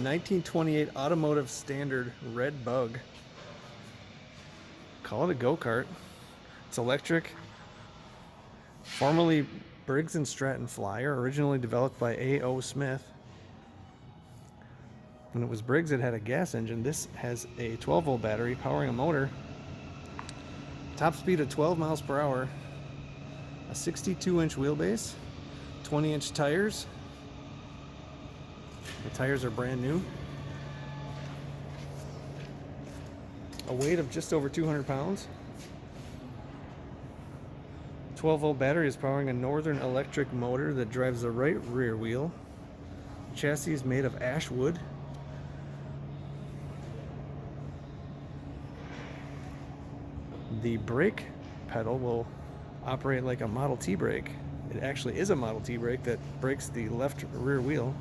1928 automotive standard red Bug. Call it a go-kart. It's electric. Formerly Briggs & Stratton Flyer, originally developed by A.O. Smith. When it was Briggs, it had a gas engine. This has a 12-volt battery powering a motor. Top speed of 12 miles per hour. A 62-inch wheelbase. 20-inch tires. The tires are brand new. A weight of just over 200 pounds. 12-volt battery is powering a Northern Electric motor that drives the right rear wheel. Chassis is made of ash wood. The brake pedal will operate like a Model T brake. It actually is a Model T brake that brakes the left rear wheel.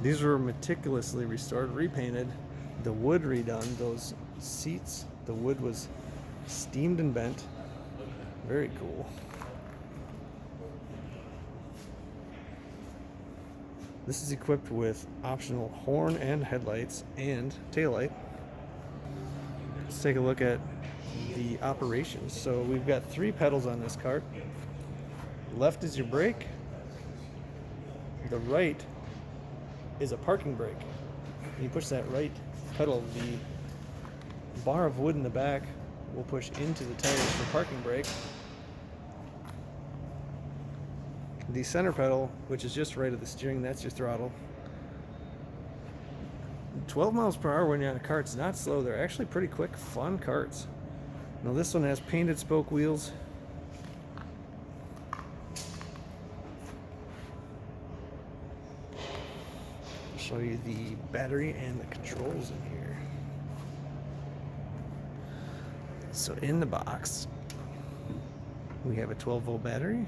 These were meticulously restored, repainted, the wood redone, those seats, the wood was steamed and bent. Very cool. This is equipped with optional horn and headlights and taillight. Let's take a look at the operations. So we've got 3 pedals on this cart. Left is your brake. The right is a parking brake. When you push that right pedal, the bar of wood in the back will push into the tires for parking brake. The center pedal, which is just right of the steering, that's your throttle. 12 miles per hour when you're on a cart is not slow. They're actually pretty quick, fun carts. Now this one has painted spoke wheels. I'll show you the battery and the controls in here. So in the box, we have a 12-volt battery.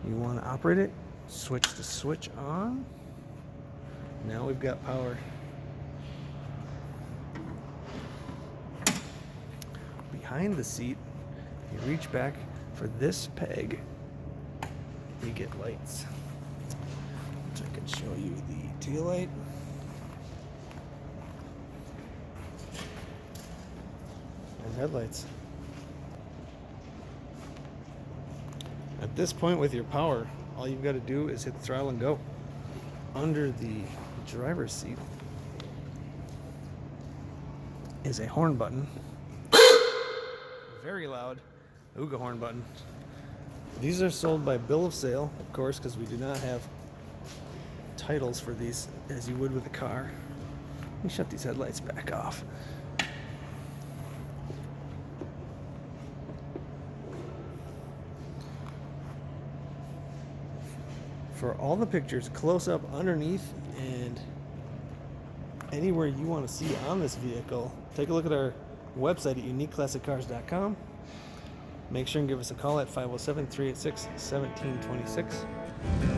You want to operate it, switch the switch on. Now we've got power. Behind the seat, you reach back for this peg, you get lights. Which I can show you the tail light. And headlights. At this point with your power, all you've got to do is hit the throttle and go. Under the driver's seat is a horn button. Very loud Ooga horn button. These are sold by bill of sale, of course, because we do not have titles for these as you would with a car. Let me shut these headlights back off. For all the pictures close up underneath and anywhere you want to see on this vehicle, take a look at our website at uniqueclassiccars.com. Make sure and give us a call at 507-386-1726.